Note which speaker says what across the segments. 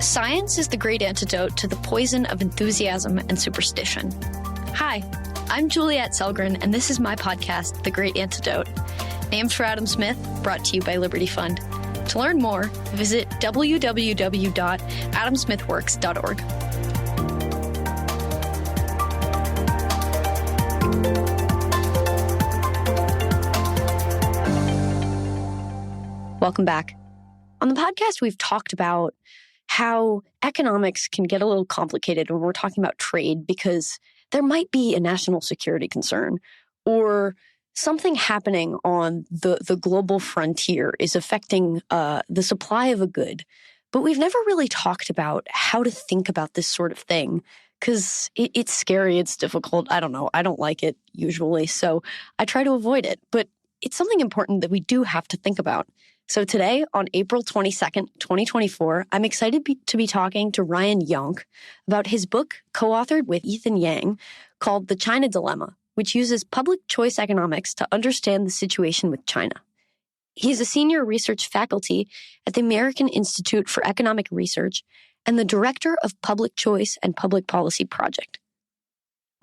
Speaker 1: Science is the great antidote to the poison of enthusiasm and superstition. Hi, I'm Juliette Selgren, and this is my podcast, The Great Antidote, named for Adam Smith, brought to you by Liberty Fund. To learn more, visit www.adamsmithworks.org. Welcome back. On the podcast, we've talked about how economics can get a little complicated when we're talking about trade because there might be a national security concern or something happening on the global frontier is affecting the supply of a good. But we've never really talked about how to think about this sort of thing because it's scary, it's difficult. I don't know. I don't like it usually, so I try to avoid it. But it's something important that we do have to think about. So today, on April 22nd, 2024, I'm excited to be talking to Ryan Yonk about his book, co-authored with Ethan Yang, called The China Dilemma, which uses public choice economics to understand the situation with China. He's a senior research faculty at the American Institute for Economic Research and the director of Public Choice and Public Policy Project.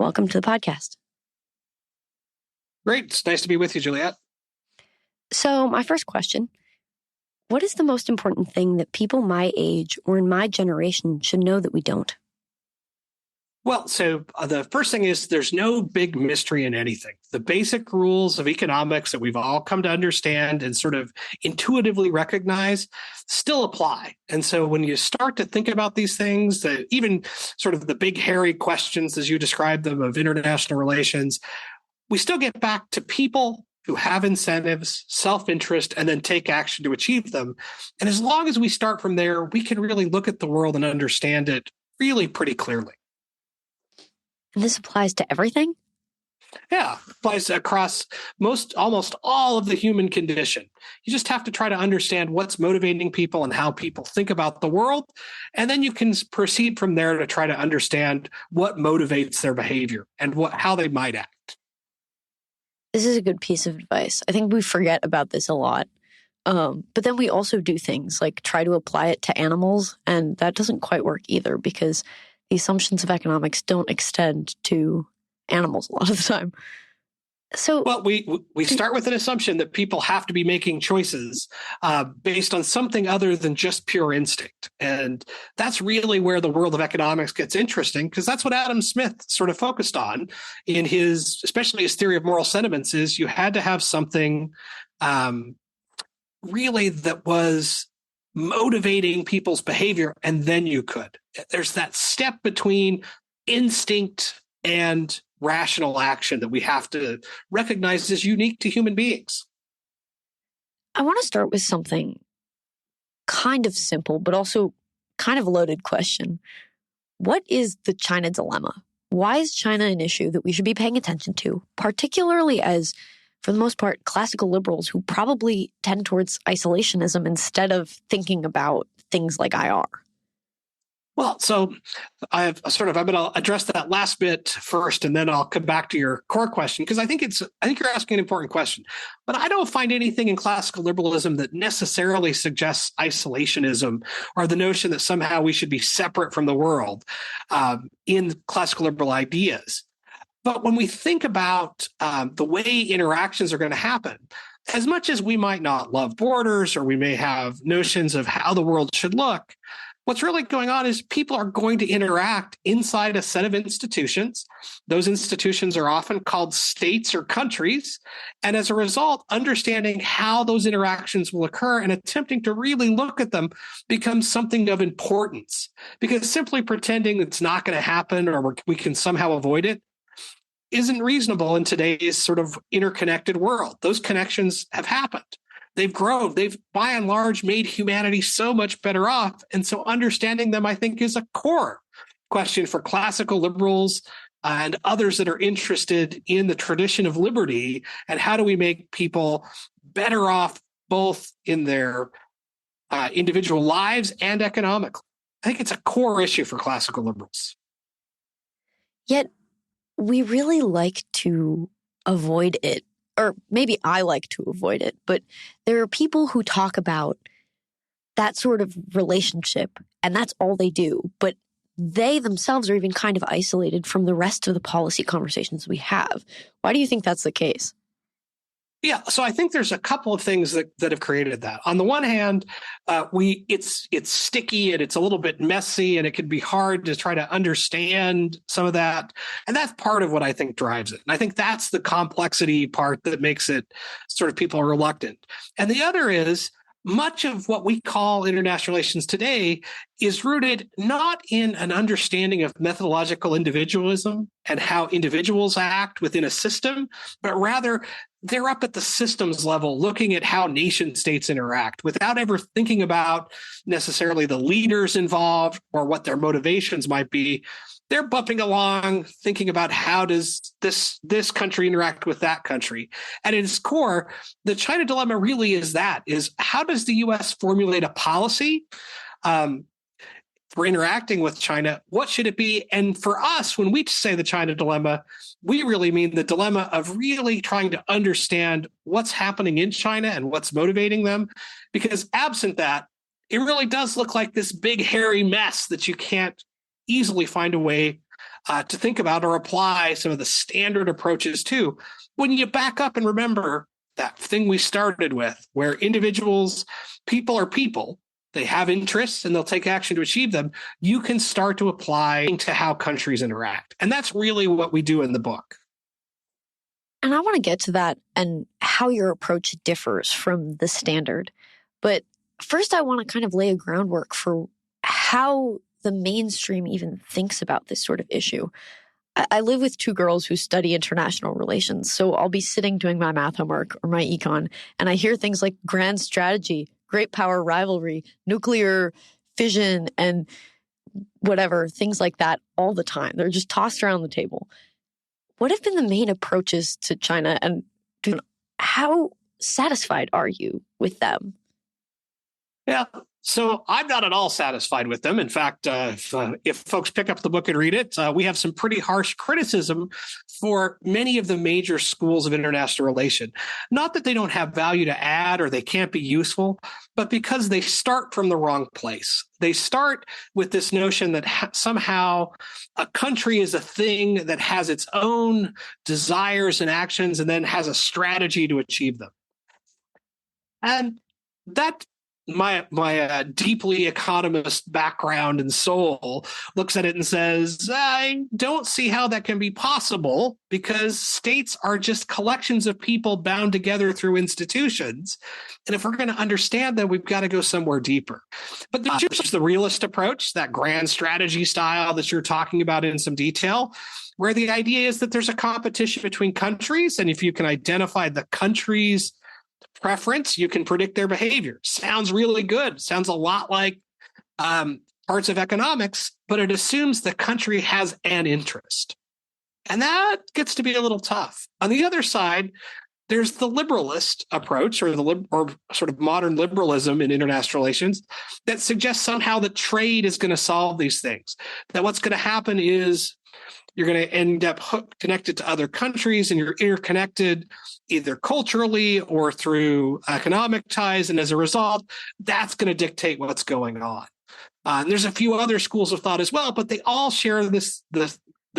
Speaker 1: Welcome to the podcast.
Speaker 2: Great. It's nice to be with you, Juliette.
Speaker 1: So my first question, what is the most important thing that people my age or in my generation should know that we don't?
Speaker 2: Well, so the first thing is there's no big mystery in anything. The basic rules of economics that we've all come to understand and sort of intuitively recognize still apply. And so when you start to think about these things, that even sort of the big hairy questions as you described them of international relations, we still get back to people who have incentives, self-interest, and then take action to achieve them. And as long as we start from there, we can really look at the world and understand it really pretty clearly.
Speaker 1: And this applies to everything?
Speaker 2: Yeah, applies across almost all of the human condition. You just have to try to understand what's motivating people and how people think about the world. And then you can proceed from there to try to understand what motivates their behavior and how they might act.
Speaker 1: This is a good piece of advice. I think we forget about this a lot. But then we also do things like try to apply it to animals, and that doesn't quite work either because the assumptions of economics don't extend to animals a lot of the time. So,
Speaker 2: well, we start with an assumption that people have to be making choices based on something other than just pure instinct. And that's really where the world of economics gets interesting, because that's what Adam Smith sort of focused on in especially his theory of moral sentiments, is you had to have something really that was motivating people's behavior, and then you could. There's that step between instinct and rational action that we have to recognize as unique to human beings.
Speaker 1: I want to start with something kind of simple, but also kind of loaded question. What is the China dilemma? Why is China an issue that we should be paying attention to, particularly as, for the most part, classical liberals who probably tend towards isolationism instead of thinking about things like IR?
Speaker 2: Well, so I'm going to address that last bit first, and then I'll come back to your core question, because I think you're asking an important question. But I don't find anything in classical liberalism that necessarily suggests isolationism or the notion that somehow we should be separate from the world in classical liberal ideas. But when we think about the way interactions are going to happen, as much as we might not love borders or we may have notions of how the world should look, what's really going on is people are going to interact inside a set of institutions. Those institutions are often called states or countries. And as a result, understanding how those interactions will occur and attempting to really look at them becomes something of importance. Because simply pretending it's not going to happen or we can somehow avoid it isn't reasonable in today's sort of interconnected world. Those connections have happened. They've grown. They've, by and large, made humanity so much better off. And so understanding them, I think, is a core question for classical liberals and others that are interested in the tradition of liberty. And how do we make people better off both in their individual lives and economically? I think it's a core issue for classical liberals.
Speaker 1: Yet, we really like to avoid it. Or maybe I like to avoid it, but there are people who talk about that sort of relationship, and that's all they do. But they themselves are even kind of isolated from the rest of the policy conversations we have. Why do you think that's the case?
Speaker 2: Yeah, so I think there's a couple of things that have created that. On the one hand, it's sticky and it's a little bit messy, and it can be hard to try to understand some of that, and that's part of what I think drives it. And I think that's the complexity part that makes it sort of people are reluctant. And the other is much of what we call international relations today is rooted not in an understanding of methodological individualism and how individuals act within a system, but rather they're up at the systems level looking at how nation states interact without ever thinking about necessarily the leaders involved or what their motivations might be. They're bumping along, thinking about how does this country interact with that country. And at its core, the China dilemma really is how does the U.S. formulate a policy for interacting with China? What should it be? And for us, when we say the China dilemma, we really mean the dilemma of really trying to understand what's happening in China and what's motivating them. Because absent that, it really does look like this big, hairy mess that you can't easily find a way to think about or apply some of the standard approaches to. When you back up and remember that thing we started with, where individuals, people are people, they have interests and they'll take action to achieve them, you can start to apply to how countries interact. And that's really what we do in the book.
Speaker 1: And I want to get to that and how your approach differs from the standard. But first, I want to kind of lay a groundwork for how the mainstream even thinks about this sort of issue. I live with two girls who study international relations, so I'll be sitting doing my math homework or my econ, and I hear things like grand strategy, great power rivalry, nuclear fission, and whatever, things like that all the time. They're just tossed around the table. What have been the main approaches to China, and how satisfied are you with them?
Speaker 2: Yeah. So I'm not at all satisfied with them. In fact, if folks pick up the book and read it, we have some pretty harsh criticism for many of the major schools of international relation. Not that they don't have value to add or they can't be useful, but because they start from the wrong place. They start with this notion that somehow a country is a thing that has its own desires and actions and then has a strategy to achieve them. And that my deeply economist background and soul looks at it and says, I don't see how that can be possible because states are just collections of people bound together through institutions. And if we're going to understand them, we've got to go somewhere deeper. But there's just the realist approach, that grand strategy style that you're talking about in some detail, where the idea is that there's a competition between countries. And if you can identify the countries' preference, you can predict their behavior. Sounds really good. Sounds a lot like parts of economics, but it assumes the country has an interest. And that gets to be a little tough. On the other side, there's the liberalist approach or sort of modern liberalism in international relations that suggests somehow that trade is going to solve these things, that what's going to happen is you're going to end up connected to other countries and you're interconnected either culturally or through economic ties. And as a result, that's going to dictate what's going on. And there's a few other schools of thought as well, but they all share the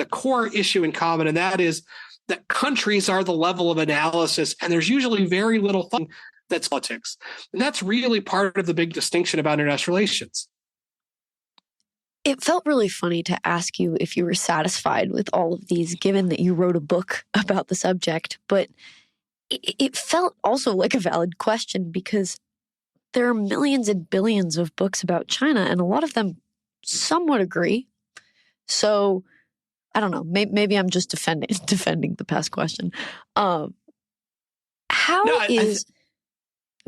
Speaker 2: core issue in common. And that is that countries are the level of analysis. And there's usually very little thing that's politics. And that's really part of the big distinction about international relations.
Speaker 1: It felt really funny to ask you if you were satisfied with all of these, given that you wrote a book about the subject. But it felt also like a valid question because there are millions and billions of books about China, and a lot of them somewhat agree. So I don't know. Maybe I'm just defending the past question. Go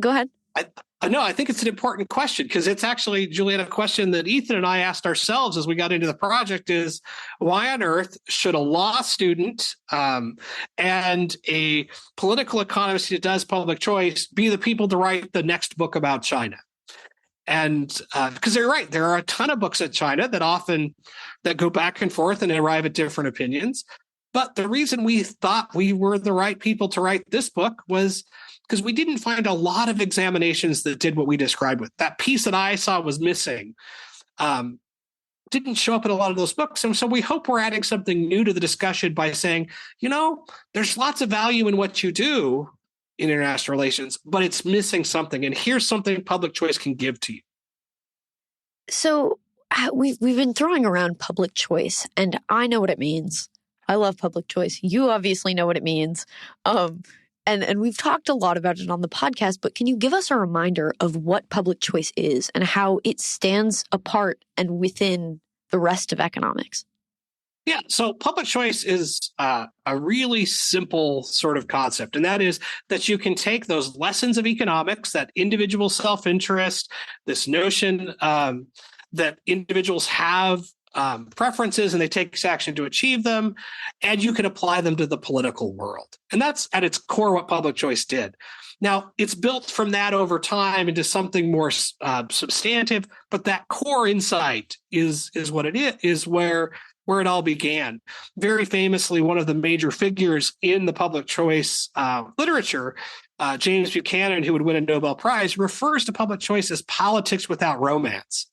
Speaker 1: ahead.
Speaker 2: I think it's an important question because it's actually, Juliet, a question that Ethan and I asked ourselves as we got into the project is why on earth should a law student and a political economist who does public choice be the people to write the next book about China? And because they're right, there are a ton of books at China that go back and forth and arrive at different opinions. But the reason we thought we were the right people to write this book was because we didn't find a lot of examinations that did what we described with. That piece that I saw was missing. Didn't show up in a lot of those books. And so we hope we're adding something new to the discussion by saying, there's lots of value in what you do in international relations, but it's missing something. And here's something public choice can give to you.
Speaker 1: So we've been throwing around public choice, and I know what it means. I love public choice. You obviously know what it means. And we've talked a lot about it on the podcast, but can you give us a reminder of what public choice is and how it stands apart and within the rest of economics?
Speaker 2: Yeah, so public choice is a really simple sort of concept, and that is that you can take those lessons of economics, that individual self-interest, this notion that individuals have preferences and they take action to achieve them, and you can apply them to the political world. And that's at its core what public choice did. Now, it's built from that over time into something more substantive, but that core insight is what it is where it all began. Very famously, one of the major figures in the public choice literature, James Buchanan, who would win a Nobel Prize, refers to public choice as politics without romance.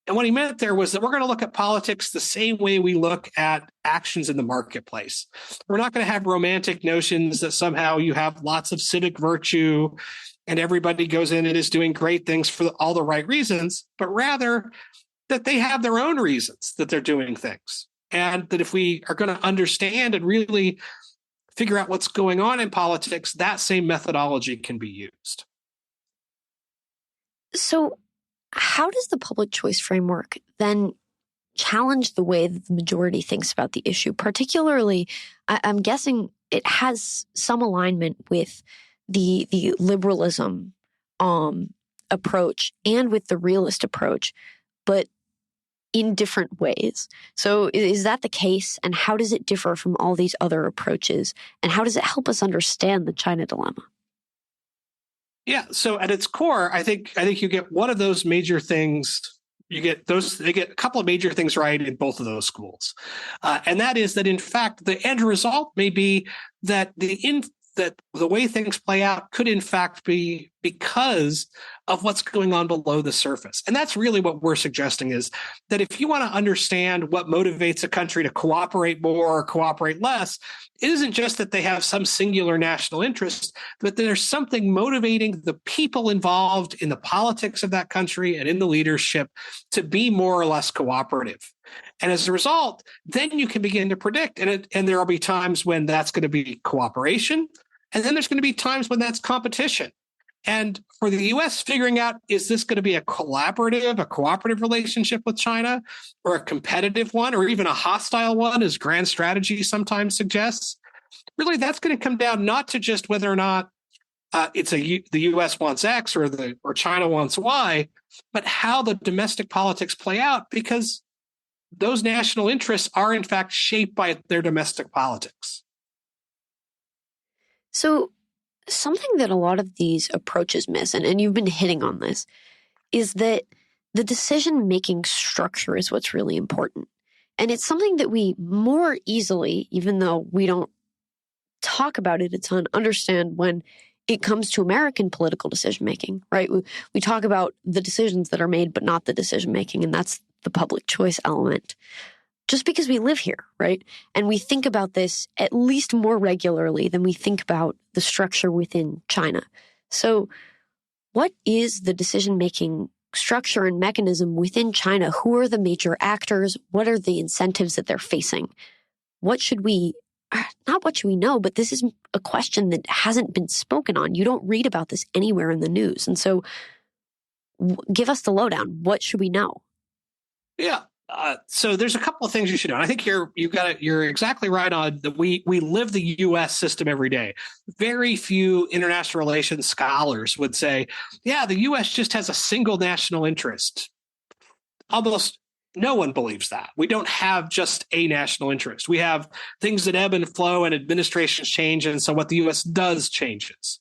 Speaker 2: And what he meant there was that we're going to look at politics the same way we look at actions in the marketplace. We're not going to have romantic notions that somehow you have lots of civic virtue and everybody goes in and is doing great things for all the right reasons, but rather that they have their own reasons that they're doing things. And that if we are going to understand and really figure out what's going on in politics, that same methodology can be used.
Speaker 1: So how does the public choice framework then challenge the way that the majority thinks about the issue? Particularly, I'm guessing it has some alignment with the liberalism approach and with the realist approach, but in different ways. So is that the case? And how does it differ from all these other approaches? And how does it help us understand the China dilemma?
Speaker 2: Yeah. So at its core, I think you get one of those major things. They get a couple of major things right in both of those schools. And that is that, in fact, the end result may be that that the way things play out could, in fact, be because of what's going on below the surface. And that's really what we're suggesting, is that if you want to understand what motivates a country to cooperate more or cooperate less, it isn't just that they have some singular national interest, but there's something motivating the people involved in the politics of that country and in the leadership to be more or less cooperative. And as a result, then you can begin to predict, and there will be times when that's going to be cooperation, and then there's going to be times when that's competition. And for the U.S., figuring out, is this going to be a cooperative relationship with China, or a competitive one, or even a hostile one, as grand strategy sometimes suggests? Really, that's going to come down not to just whether or not the U.S. wants X or China wants Y, but how the domestic politics play out, because those national interests are, in fact, shaped by their domestic politics.
Speaker 1: So something that a lot of these approaches miss, and you've been hitting on this, is that the decision-making structure is what's really important. And it's something that we more easily, even though we don't talk about it a ton, understand when it comes to American political decision-making, right? We talk about the decisions that are made, but not the decision-making, and that's the public choice element. Just because we live here, right? And we think about this at least more regularly than we think about the structure within China. So what is the decision-making structure and mechanism within China? Who are the major actors? What are the incentives that they're facing? Not what should we know, but this is a question that hasn't been spoken on. You don't read about this anywhere in the news. And so give us the lowdown. What should we know?
Speaker 2: Yeah. So there's a couple of things you should know. I think you're exactly right on that. We live the U.S. system every day. Very few international relations scholars would say, yeah, the U.S. just has a single national interest. Almost no one believes that. We don't have just a national interest. We have things that ebb and flow, and administrations change, and so what the U.S. does changes.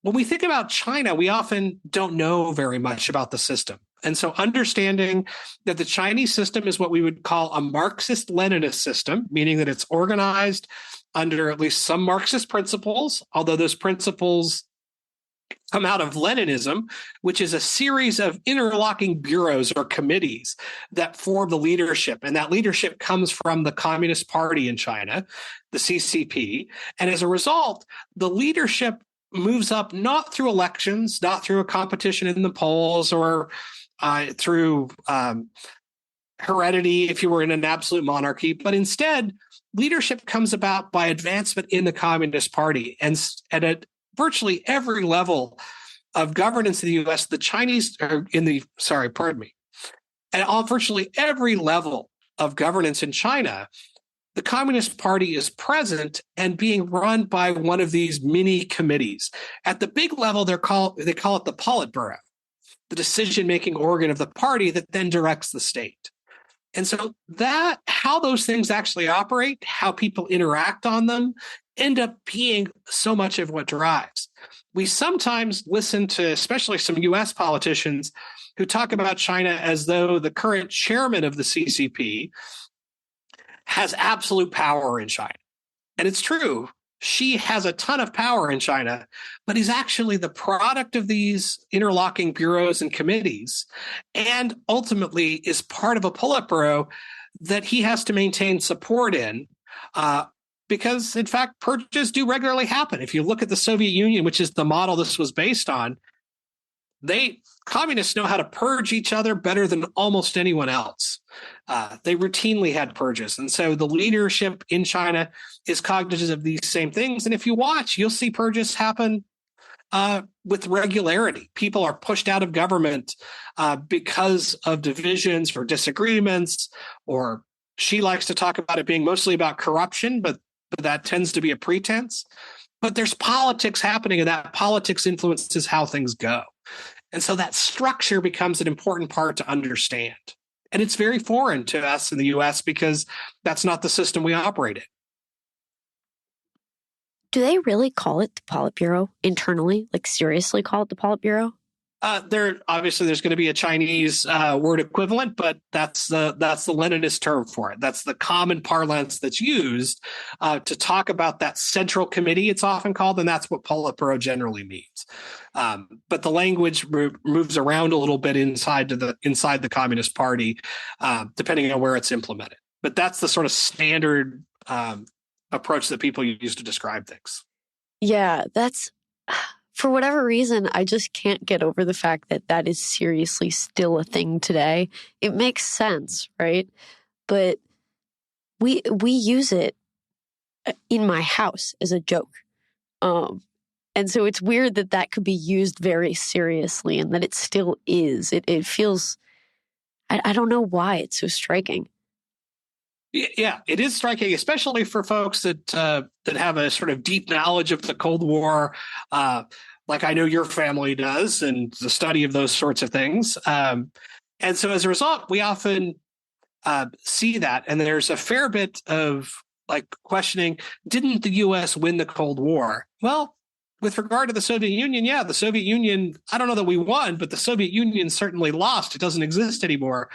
Speaker 2: When we think about China, we often don't know very much about the system. And so understanding that the Chinese system is what we would call a Marxist-Leninist system, meaning that it's organized under at least some Marxist principles, although those principles come out of Leninism, which is a series of interlocking bureaus or committees that form the leadership. And that leadership comes from the Communist Party in China, the CCP. And as a result, the leadership moves up not through elections, not through a competition in the polls or through heredity if you were in an absolute monarchy, but instead, leadership comes about by advancement in the Communist Party. And at virtually every level of governance in the US, the Chinese are at virtually every level of governance in China, the Communist Party is present and being run by one of these mini committees. At the big level, they call it the Politburo, the decision-making organ of the party that then directs the state. And so how those things actually operate, how people interact on them, end up being so much of what drives. We sometimes listen to, especially some US politicians, who talk about China as though the current chairman of the CCP has absolute power in China. And it's true. She has a ton of power in China, but he's actually the product of these interlocking bureaus and committees, and ultimately is part of a Politburo that he has to maintain support in, because, in fact, purges do regularly happen. If you look at the Soviet Union, which is the model this was based on, communists know how to purge each other better than almost anyone else. They routinely had purges. And so the leadership in China is cognizant of these same things. And if you watch, you'll see purges happen with regularity. People are pushed out of government because of divisions or disagreements, or she likes to talk about it being mostly about corruption, but that tends to be a pretense. But there's politics happening, and that politics influences how things go. And so that structure becomes an important part to understand. And it's very foreign to us in the US because that's not the system we operate in.
Speaker 1: Do they really call it the Politburo internally? Like, seriously call it the Politburo?
Speaker 2: Obviously there's going to be a Chinese word equivalent, but that's the Leninist term for it. That's the common parlance that's used to talk about that central committee, it's often called, and that's what Politburo generally means. But the language moves around a little bit inside the Communist Party, depending on where it's implemented. But that's the sort of standard approach that people use to describe things.
Speaker 1: Yeah, for whatever reason, I just can't get over the fact that that is seriously still a thing today. It makes sense, right? But we use it in my house as a joke. And so it's weird that could be used very seriously and that it still is. It feels, I don't know why it's so striking.
Speaker 2: Yeah, it is striking, especially for folks that have a sort of deep knowledge of the Cold War, like I know your family does, and the study of those sorts of things. And so as a result, we often see that. And there's a fair bit of questioning, didn't the U.S. win the Cold War? Well, with regard to the Soviet Union, yeah, the Soviet Union, I don't know that we won, but the Soviet Union certainly lost. It doesn't exist anymore.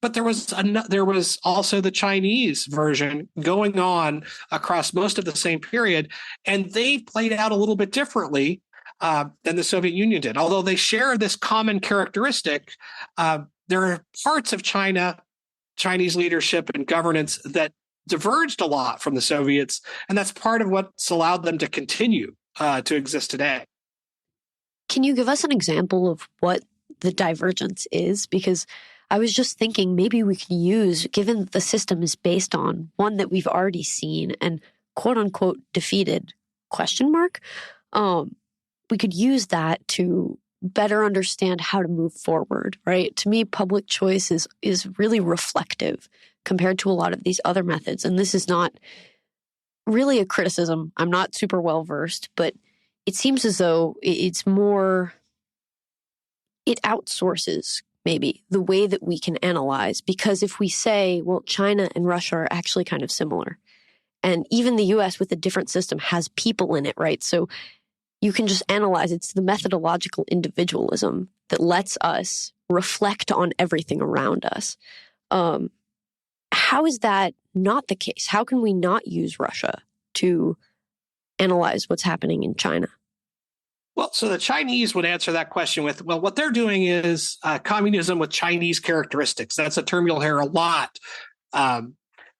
Speaker 2: But there was also the Chinese version going on across most of the same period, and they played out a little bit differently than the Soviet Union did. Although they share this common characteristic, there are parts of Chinese leadership and governance that diverged a lot from the Soviets, and that's part of what's allowed them to continue to exist today.
Speaker 1: Can you give us an example of what the divergence is? Because I was just thinking maybe we can use, given that the system is based on one that we've already seen and quote unquote defeated ? We could use that to better understand how to move forward, right? To me, public choice is really reflective compared to a lot of these other methods. And this is not really a criticism. I'm not super well versed, but it seems as though it outsources maybe the way that we can analyze. Because if we say, well, China and Russia are actually kind of similar, and even the US with a different system has people in it, right? So you can just analyze. It's the methodological individualism that lets us reflect on everything around us. How is that not the case? How can we not use Russia to analyze what's happening in China?
Speaker 2: Well, so the Chinese would answer that question with, well, what they're doing is communism with Chinese characteristics. That's a term you'll hear a lot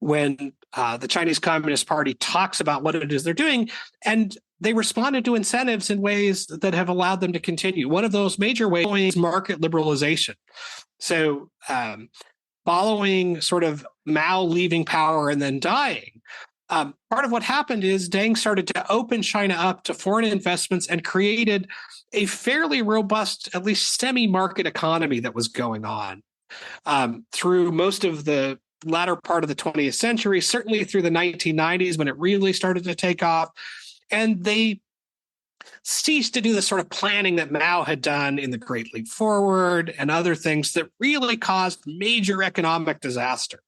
Speaker 2: when the Chinese Communist Party talks about what it is they're doing. And they responded to incentives in ways that have allowed them to continue. One of those major ways is market liberalization. So following sort of Mao leaving power and then dying, part of what happened is Deng started to open China up to foreign investments and created a fairly robust, at least semi-market economy that was going on through most of the latter part of the 20th century, certainly through the 1990s when it really started to take off. And they ceased to do the sort of planning that Mao had done in the Great Leap Forward and other things that really caused major economic disaster.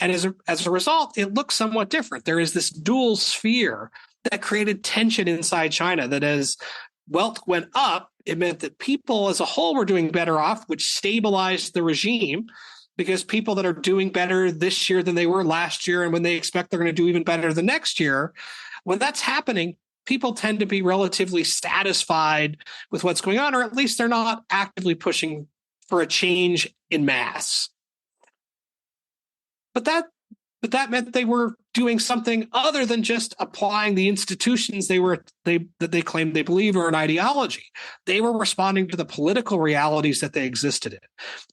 Speaker 2: And as a result, it looks somewhat different. There is this dual sphere that created tension inside China that as wealth went up, it meant that people as a whole were doing better off, which stabilized the regime because people that are doing better this year than they were last year and when they expect they're going to do even better the next year, when that's happening, people tend to be relatively satisfied with what's going on, or at least they're not actively pushing for a change in mass. But that meant they were doing something other than just applying the institutions that they claimed they believed were an ideology. They were responding to the political realities that they existed in.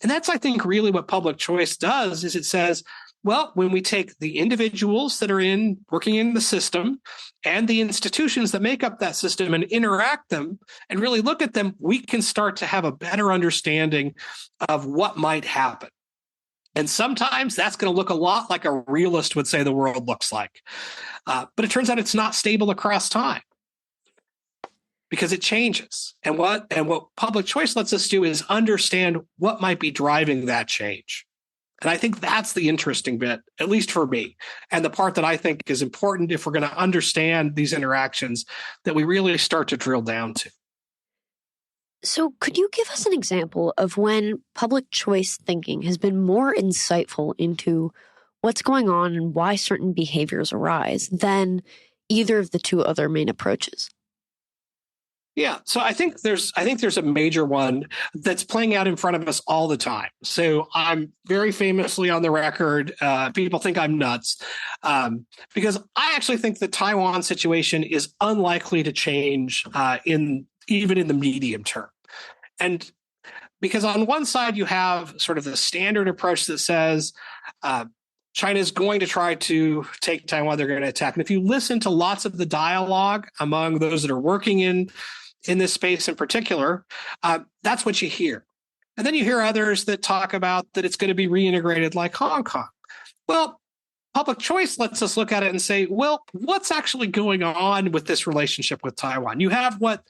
Speaker 2: And that's, I think, really what public choice does, is it says, well, when we take the individuals that are working in the system and the institutions that make up that system and interact them and really look at them, we can start to have a better understanding of what might happen. And sometimes that's going to look a lot like a realist would say the world looks like. But it turns out it's not stable across time because it changes. And what public choice lets us do is understand what might be driving that change. And I think that's the interesting bit, at least for me, and the part that I think is important if we're going to understand these interactions that we really start to drill down to.
Speaker 1: So could you give us an example of when public choice thinking has been more insightful into what's going on and why certain behaviors arise than either of the two other main approaches?
Speaker 2: Yeah, so I think there's a major one that's playing out in front of us all the time. So I'm very famously on the record. People think I'm nuts because I actually think the Taiwan situation is unlikely to change even in the medium term. And because on one side you have sort of the standard approach that says China is going to try to take Taiwan, they're going to attack. And if you listen to lots of the dialogue among those that are working in this space in particular, that's what you hear. And then you hear others that talk about that it's going to be reintegrated like Hong Kong. Well, public choice lets us look at it and say, well, what's actually going on with this relationship with Taiwan? You have what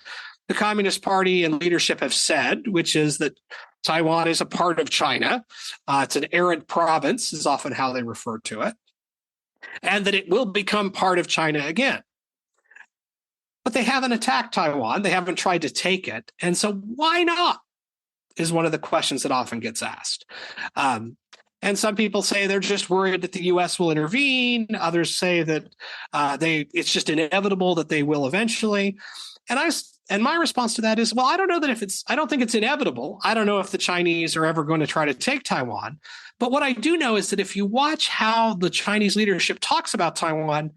Speaker 2: the Communist Party and leadership have said, which is that Taiwan is a part of China. It's an errant province, is often how they refer to it, and that it will become part of China again. But they haven't attacked Taiwan. They haven't tried to take it. And so why not is one of the questions that often gets asked. And some people say they're just worried that the U.S. will intervene. Others say that it's just inevitable that they will eventually. And my response to that is, well, I don't know that I don't think it's inevitable. I don't know if the Chinese are ever going to try to take Taiwan. But what I do know is that if you watch how the Chinese leadership talks about Taiwan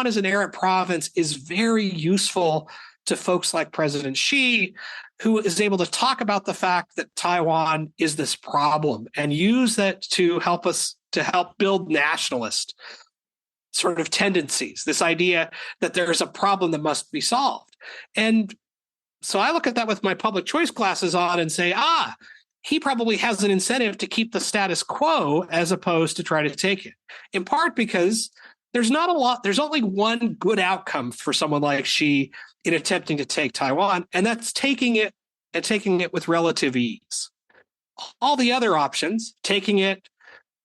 Speaker 2: as an errant province is very useful to folks like President Xi, who is able to talk about the fact that Taiwan is this problem and use that to help build nationalist sort of tendencies, this idea that there is a problem that must be solved. And so I look at that with my public choice glasses on and say, he probably has an incentive to keep the status quo as opposed to try to take it, in part because there's only one good outcome for someone like Xi in attempting to take Taiwan, and that's taking it with relative ease. All the other options, taking it,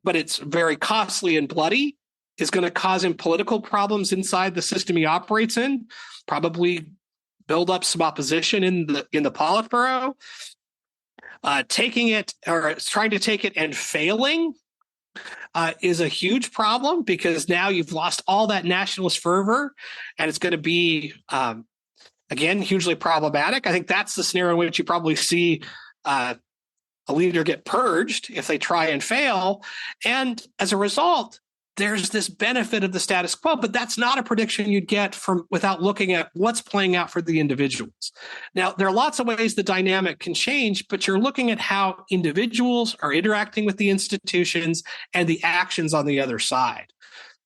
Speaker 2: but it's very costly and bloody, is going to cause him political problems inside the system he operates in, probably build up some opposition in the Politburo. Taking it or trying to take it and failing is a huge problem because now you've lost all that nationalist fervor, and it's going to be Again, hugely problematic. I think that's the scenario in which you probably see a leader get purged if they try and fail. And as a result, there's this benefit of the status quo, but that's not a prediction you'd get from without looking at what's playing out for the individuals. Now, there are lots of ways the dynamic can change, but you're looking at how individuals are interacting with the institutions and the actions on the other side.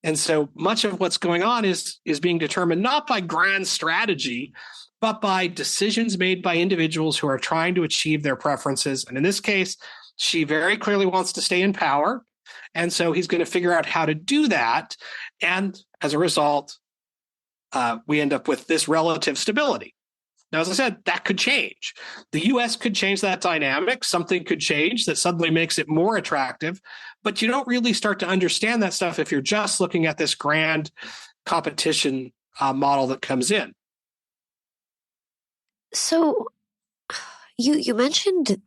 Speaker 2: And so much of what's going on is being determined not by grand strategy, but by decisions made by individuals who are trying to achieve their preferences. And in this case, Xi very clearly wants to stay in power. And so he's going to figure out how to do that. And as a result, we end up with this relative stability. Now, as I said, that could change. The U.S. could change that dynamic. Something could change that suddenly makes it more attractive. But you don't really start to understand that stuff if you're just looking at this grand competition model that comes in.
Speaker 1: So you mentioned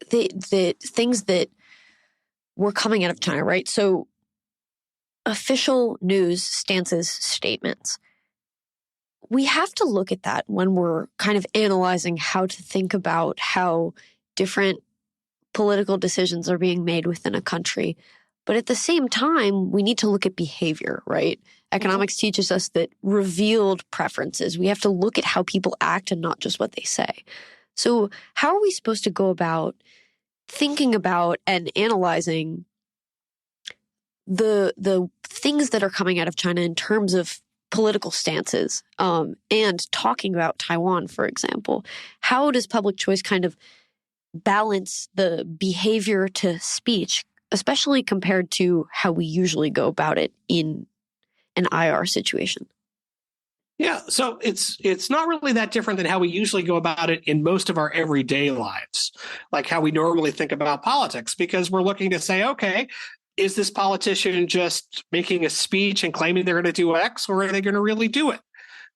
Speaker 1: the things that were coming out of China, right? So official news stances, statements. We have to look at that when we're kind of analyzing how to think about how different political decisions are being made within a country. But at the same time, we need to look at behavior, right? Economics teaches us that revealed preferences, we have to look at how people act and not just what they say. So how are we supposed to go about thinking about and analyzing the things that are coming out of China in terms of political stances, and talking about Taiwan, for example? How does public choice kind of balance the behavior to speech, especially compared to how we usually go about it in an IR situation?
Speaker 2: Yeah, so it's not really that different than how we usually go about it in most of our everyday lives, like how we normally think about politics, because we're looking to say, okay, is this politician just making a speech and claiming they're going to do X, or are they going to really do it?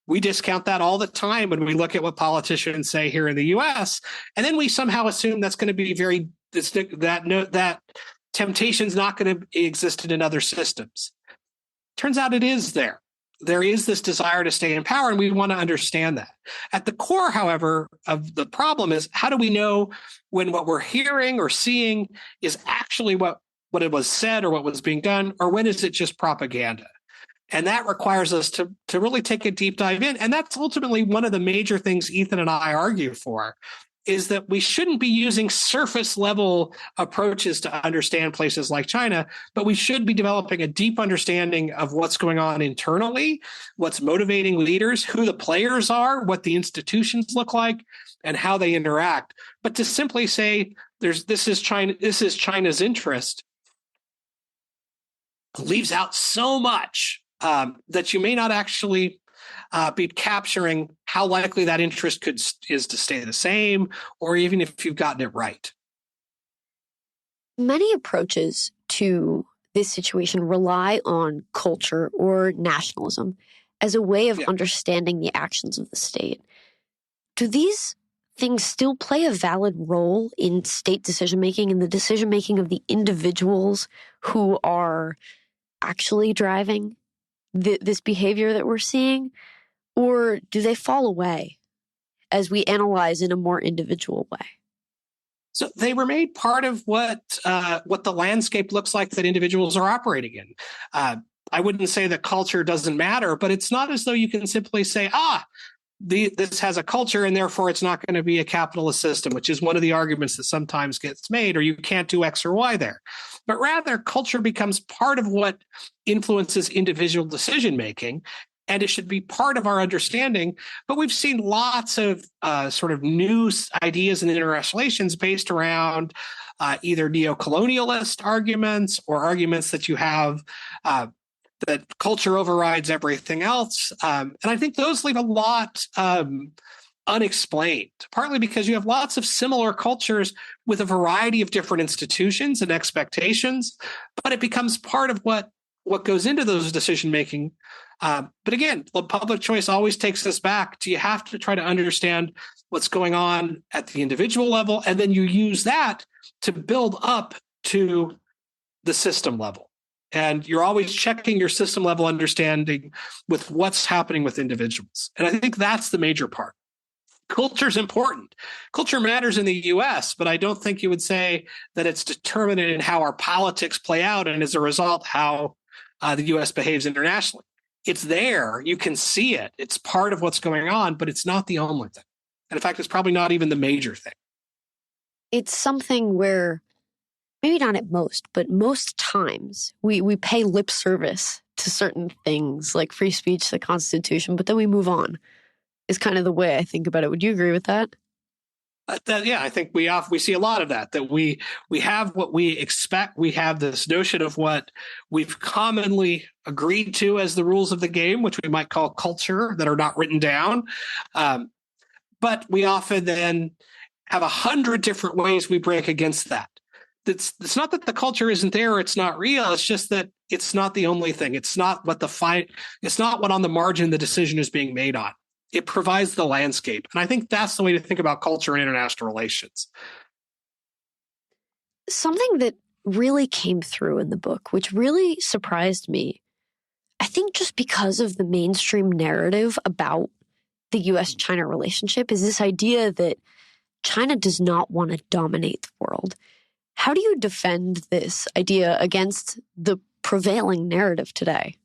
Speaker 2: We discount that all the time when we look at what politicians say here in the U.S., and then we somehow assume that's going to be that temptation's not going to exist in other systems. Turns out it is there. There is this desire to stay in power, and we want to understand that. At the core, however, of the problem is, how do we know when what we're hearing or seeing is actually what it was said or what was being done, or when is it just propaganda? And that requires us to really take a deep dive in. And that's ultimately one of the major things Ethan and I argue for, is that we shouldn't be using surface level approaches to understand places like China, but we should be developing a deep understanding of what's going on internally, what's motivating leaders, who the players are, what the institutions look like, and how they interact. But to simply say this is China's interest leaves out so much that you may not actually be capturing how likely that interest is to stay the same, or even if you've gotten it right.
Speaker 1: Many approaches to this situation rely on culture or nationalism as a way of understanding the actions of the state. Do these things still play a valid role in state decision-making, in the decision-making of the individuals who are actually driving this behavior that we're seeing? Or do they fall away as we analyze in a more individual way?
Speaker 2: So they were made part of what the landscape looks like that individuals are operating in. I wouldn't say that culture doesn't matter, but it's not as though you can simply say, this has a culture and therefore it's not going to be a capitalist system, which is one of the arguments that sometimes gets made, or you can't do X or Y there. But rather, culture becomes part of what influences individual decision-making, and it should be part of our understanding. But we've seen lots of sort of new ideas in international relations based around either neo-colonialist arguments or arguments that you have that culture overrides everything else. And I think those leave a lot unexplained, partly because you have lots of similar cultures with a variety of different institutions and expectations, but it becomes part of what goes into those decision-making. But again, public choice always takes us back to, you have to try to understand what's going on at the individual level, and then you use that to build up to the system level. And you're always checking your system level understanding with what's happening with individuals. And I think that's the major part. Culture is important. Culture matters in the US, but I don't think you would say that it's determined in how our politics play out and as a result, how the US behaves internationally. It's there. You can see it. It's part of what's going on, but it's not the only thing. And in fact, it's probably not even the major thing.
Speaker 1: It's something where, maybe not at most, but most times we pay lip service to certain things like free speech, the Constitution, but then we move on, is kind of the way I think about it. Would you agree with that?
Speaker 2: I think we see a lot of that we have what we expect. We have this notion of what we've commonly agreed to as the rules of the game, which we might call culture, that are not written down. But we often then have 100 different ways we break against that. It's not that the culture isn't there, it's not real. It's just that it's not the only thing. It's not what it's not what on the margin the decision is being made on. It provides the landscape. And I think that's the way to think about culture and international relations.
Speaker 1: Something that really came through in the book, which really surprised me, I think just because of the mainstream narrative about the US-China relationship, is this idea that China does not want to dominate the world. How do you defend this idea against the prevailing narrative today?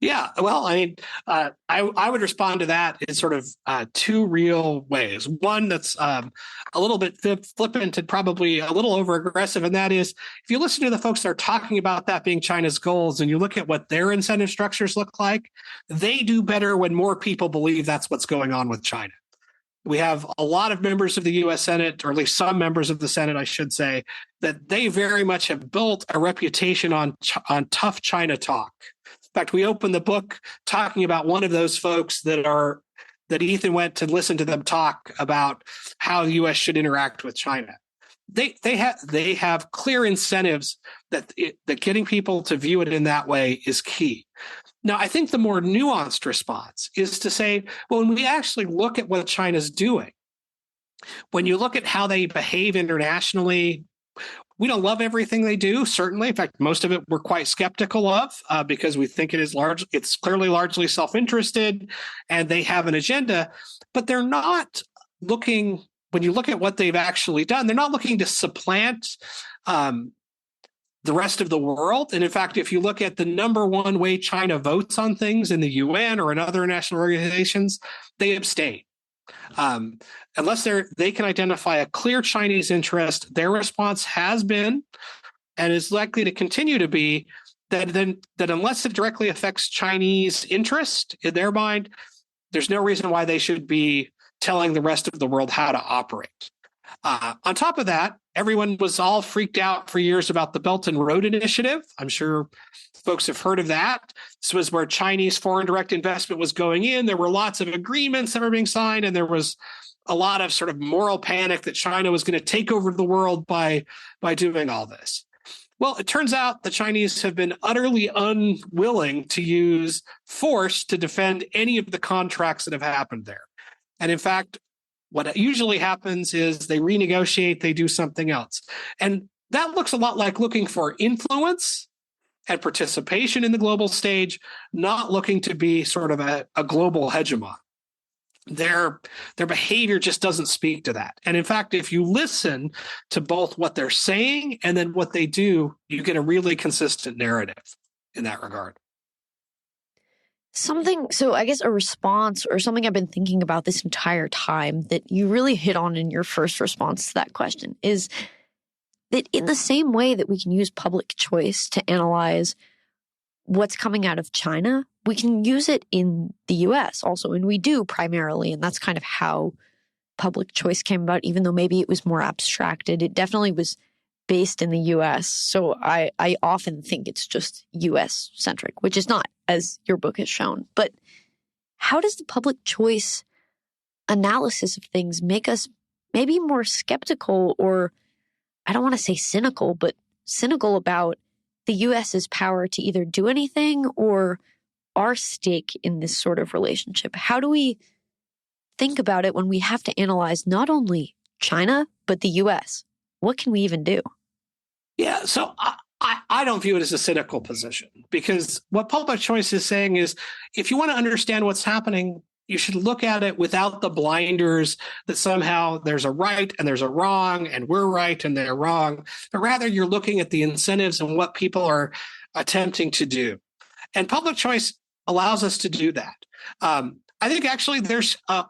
Speaker 2: Yeah, well, I mean, I would respond to that in sort of two real ways. One that's a little bit flippant and probably a little over aggressive, and that is if you listen to the folks that are talking about that being China's goals and you look at what their incentive structures look like, they do better when more people believe that's what's going on with China. We have a lot of members of the U.S. Senate, or at least some members of the Senate, I should say, that they very much have built a reputation on tough China talk. In fact, we opened the book talking about one of those folks that Ethan went to listen to them talk about how the U.S. should interact with China. They have clear incentives that getting people to view it in that way is key. Now, I think the more nuanced response is to say, well, when we actually look at what China's doing, when you look at how they behave internationally, we don't love everything they do, certainly. In fact, most of it we're quite skeptical of because we think it's clearly largely self-interested and they have an agenda, but they're not looking, when you look at what they've actually done, they're not looking to supplant the rest of the world. And in fact, if you look at the number one way China votes on things in the UN or in other international organizations, they abstain. Unless they can identify a clear Chinese interest, their response has been and is likely to continue to be that unless it directly affects Chinese interest in their mind, there's no reason why they should be telling the rest of the world how to operate. On top of that, everyone was all freaked out for years about the Belt and Road Initiative. I'm sure folks have heard of that. This was where Chinese foreign direct investment was going in. There were lots of agreements that were being signed, and there was a lot of sort of moral panic that China was going to take over the world by doing all this. Well, it turns out the Chinese have been utterly unwilling to use force to defend any of the contracts that have happened there. And in fact, what usually happens is they renegotiate, they do something else. And that looks a lot like looking for influence and participation in the global stage, not looking to be sort of a global hegemon. Their behavior just doesn't speak to that. And in fact, if you listen to both what they're saying and then what they do, you get a really consistent narrative in that regard.
Speaker 1: So I guess a response or something I've been thinking about this entire time that you really hit on in your first response to that question is that in the same way that we can use public choice to analyze what's coming out of China, we can use it in the US also, and we do primarily, and that's kind of how public choice came about, even though maybe it was more abstracted. It definitely was based in the US. So I often think it's just US centric, which is not, as your book has shown. But how does the public choice analysis of things make us maybe more skeptical, or I don't want to say cynical, but cynical about the US's power to either do anything or our stake in this sort of relationship? How do we think about it when we have to analyze not only China, but the US? What can we even do?
Speaker 2: Yeah, so I don't view it as a cynical position, because what public choice is saying is, if you want to understand what's happening, you should look at it without the blinders that somehow there's a right and there's a wrong and we're right and they're wrong, but rather you're looking at the incentives and what people are attempting to do. And public choice allows us to do that. I think actually there's a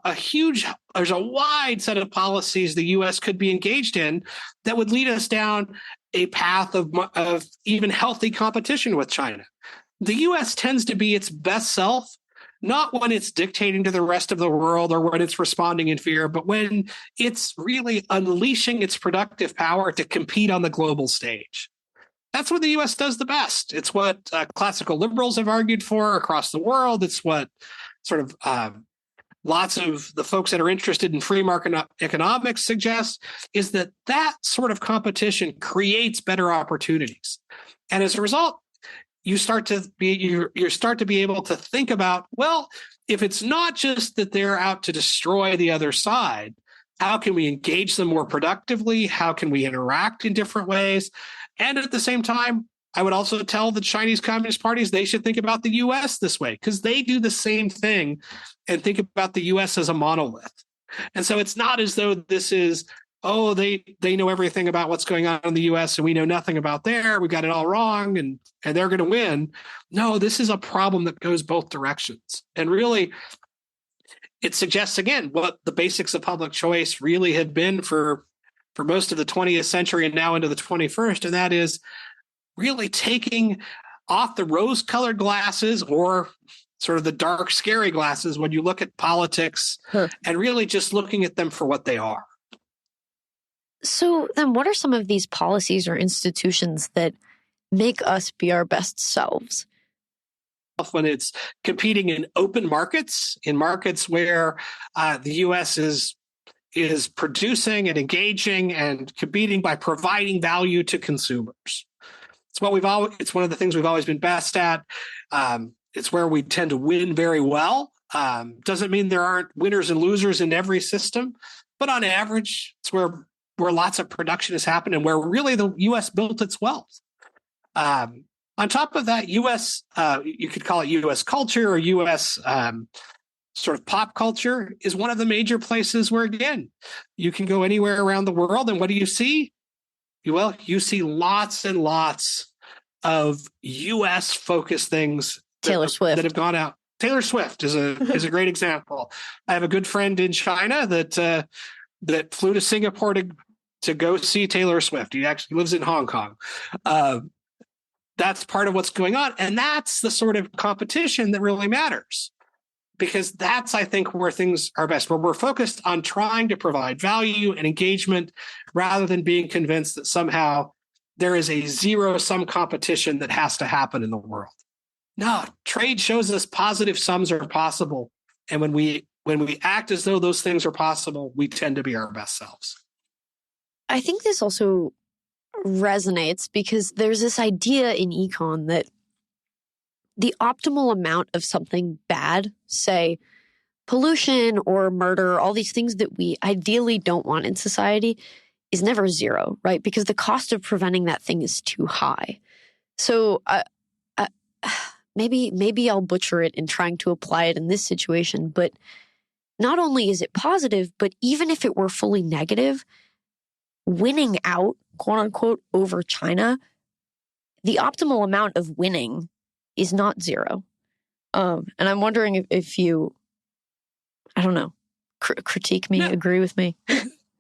Speaker 2: wide set of policies the U.S. could be engaged in that would lead us down a path of even healthy competition with China. The U.S. tends to be its best self, not when it's dictating to the rest of the world or when it's responding in fear, but when it's really unleashing its productive power to compete on the global stage. That's what the U.S. does the best. It's what classical liberals have argued for across the world. It's what sort of lots of the folks that are interested in free market economics suggest, is that sort of competition creates better opportunities. And as a result, you start to be able to think about, well, if it's not just that they're out to destroy the other side, how can we engage them more productively? How can we interact in different ways? And at the same time, I would also tell the Chinese Communist parties they should think about the U.S. this way, because they do the same thing and think about the U.S. as a monolith. And so it's not as though this is, they know everything about what's going on in the U.S. and we know nothing about there. We got it all wrong and they're going to win. No, this is a problem that goes both directions. And really, it suggests, again, what the basics of public choice really had been for most of the 20th century and now into the 21st. And that is really taking off the rose-colored glasses or sort of the dark, scary glasses when you look at politics and really just looking at them for what they are.
Speaker 1: So then what are some of these policies or institutions that make us be our best selves?
Speaker 2: When it's competing in open markets, in markets where the U.S. is producing and engaging and competing by providing value to consumers. It's one of the things we've always been best at. It's where we tend to win very well. Doesn't mean there aren't winners and losers in every system, but on average, it's where lots of production has happened and where really the U.S. built its wealth. On top of that, U.S., you could call it U.S. culture or U.S. Sort of pop culture is one of the major places where, again, you can go anywhere around the world. And what do you see? Well, you see lots and lots of U.S. focused things
Speaker 1: Taylor Swift
Speaker 2: that have gone out. Taylor Swift is a great example. I have a good friend in China that flew to Singapore to go see Taylor Swift. He actually lives in Hong Kong. That's part of what's going on. And that's the sort of competition that really matters, because that's, I think, where things are best, where we're focused on trying to provide value and engagement rather than being convinced that somehow there is a zero-sum competition that has to happen in the world. No, trade shows us positive sums are possible. And when we act as though those things are possible, we tend to be our best selves.
Speaker 1: I think this also resonates because there's this idea in econ that the optimal amount of something bad, say pollution or murder, all these things that we ideally don't want in society, is never zero, right? Because the cost of preventing that thing is too high. So maybe I'll butcher it in trying to apply it in this situation, but not only is it positive, but even if it were fully negative, winning out, quote unquote, over China, the optimal amount of winning is not zero. And I'm wondering if you, I don't know, critique me, agree with me.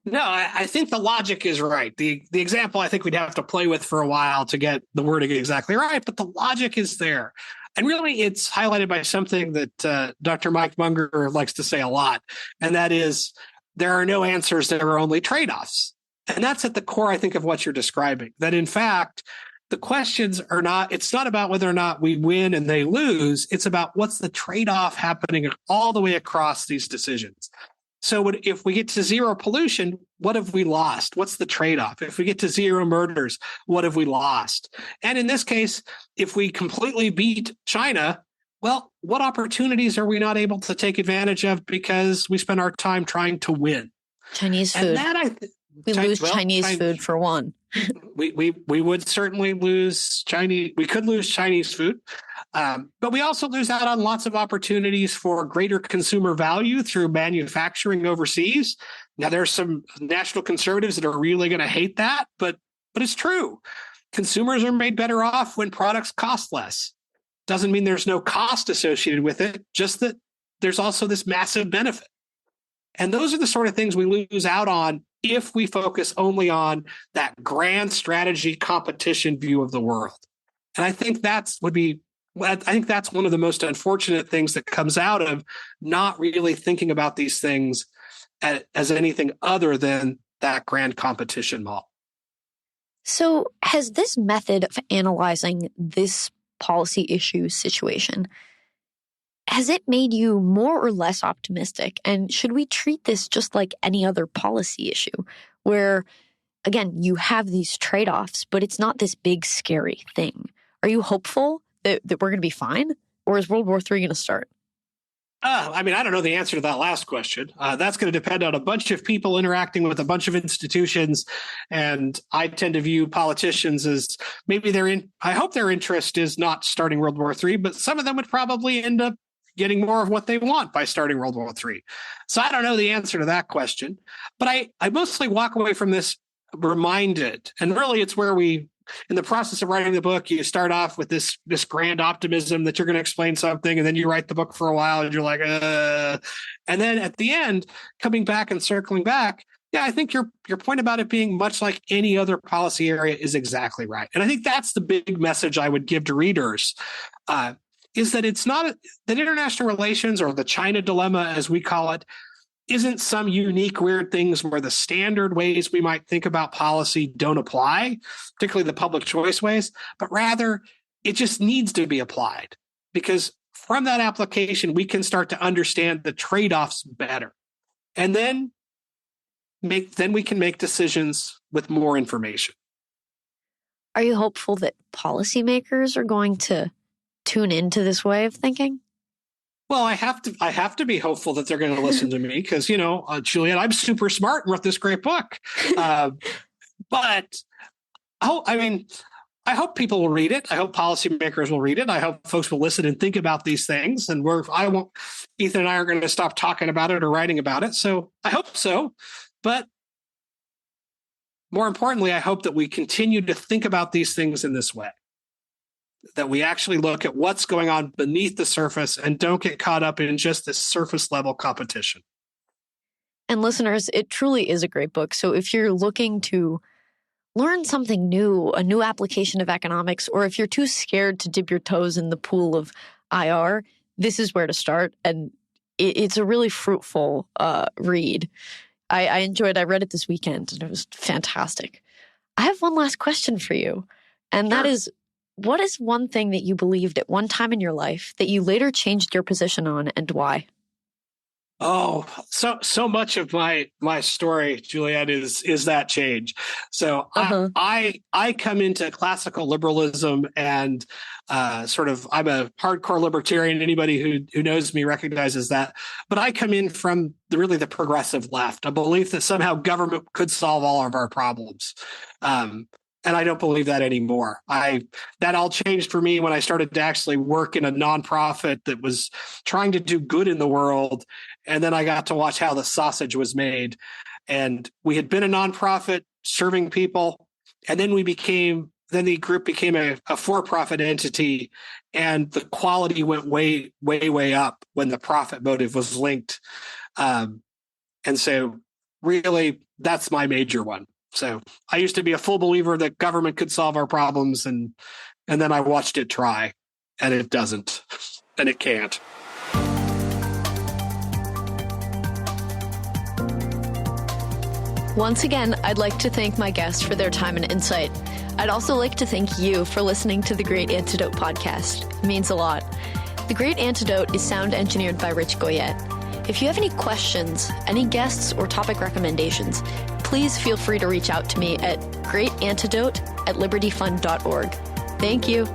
Speaker 2: No, I think the logic is right. The example I think we'd have to play with for a while to get the wording exactly right, but the logic is there. And really, it's highlighted by something that Dr. Mike Munger likes to say a lot, and that is there are no answers, there are only trade-offs. And that's at the core, I think, of what you're describing, that in fact, the questions are not, it's not about whether or not we win and they lose. It's about what's the trade-off happening all the way across these decisions. So if we get to zero pollution, what have we lost? What's the trade-off? If we get to zero murders, what have we lost? And in this case, if we completely beat China, well, what opportunities are we not able to take advantage of because we spend our time trying to win?
Speaker 1: Chinese food.
Speaker 2: And that
Speaker 1: we lose Chinese food for one.
Speaker 2: We would certainly lose Chinese. We could lose Chinese food, but we also lose out on lots of opportunities for greater consumer value through manufacturing overseas. Now, there's some national conservatives that are really going to hate that, but it's true. Consumers are made better off when products cost less. Doesn't mean there's no cost associated with it, just that there's also this massive benefit. And those are the sort of things we lose out on if we focus only on that grand strategy competition view of the world. And I think that's one of the most unfortunate things that comes out of not really thinking about these things as anything other than that grand competition model.
Speaker 1: So has this method of analyzing this policy issue situation, has it made you more or less optimistic? And should we treat this just like any other policy issue where, again, you have these trade-offs, but it's not this big, scary thing? Are you hopeful that we're going to be fine? Or is World War III going to start?
Speaker 2: I don't know the answer to that last question. That's going to depend on a bunch of people interacting with a bunch of institutions. And I tend to view politicians as maybe I hope their interest is not starting World War III, but some of them would probably end up getting more of what they want by starting World War III. So I don't know the answer to that question, but I mostly walk away from this reminded, and really it's where in the process of writing the book, you start off with this grand optimism that you're going to explain something, and then you write the book for a while and you're like, and then at the end, coming back and circling back, yeah, I think your point about it being much like any other policy area is exactly right. And I think that's the big message I would give to readers, is that it's not that international relations, or the China dilemma, as we call it, isn't some unique weird things where the standard ways we might think about policy don't apply, particularly the public choice ways, but rather it just needs to be applied, because from that application, we can start to understand the trade-offs better. And then we can make decisions with more information.
Speaker 1: Are you hopeful that policymakers are going to tune into this way of thinking?
Speaker 2: Well, I have to be hopeful that they're going to listen to me because, Juliet, I'm super smart and wrote this great book. But I hope people will read it. I hope policymakers will read it. I hope folks will listen and think about these things. And Ethan and I are going to stop talking about it or writing about it. So I hope so. But more importantly, I hope that we continue to think about these things in this way, that we actually look at what's going on beneath the surface and don't get caught up in just this surface level competition.
Speaker 1: And listeners, it truly is a great book. So if you're looking to learn something new, a new application of economics, or if you're too scared to dip your toes in the pool of IR, this is where to start. And it's a really fruitful read. I read it this weekend and it was fantastic. I have one last question for you. And
Speaker 2: Sure.
Speaker 1: That is, what is one thing that you believed at one time in your life that you later changed your position on, and why?
Speaker 2: Oh, so much of my story, Juliet, is that change. So I come into classical liberalism and I'm a hardcore libertarian. Anybody who knows me recognizes that. But I come in from the progressive left, a belief that somehow government could solve all of our problems. And I don't believe that anymore. That all changed for me when I started to actually work in a nonprofit that was trying to do good in the world. And then I got to watch how the sausage was made. And we had been a nonprofit serving people. And then the group became a for-profit entity. And the quality went way, way, way up when the profit motive was linked. And so really, that's my major one. So I used to be a full believer that government could solve our problems, and then I watched it try, and it doesn't, and it can't.
Speaker 1: Once again, I'd like to thank my guests for their time and insight. I'd also like to thank you for listening to the Great Antidote podcast. It means a lot. The Great Antidote is sound engineered by Rich Goyette. If you have any questions, any guests, or topic recommendations, please feel free to reach out to me at greatantidote@libertyfund.org. Thank you.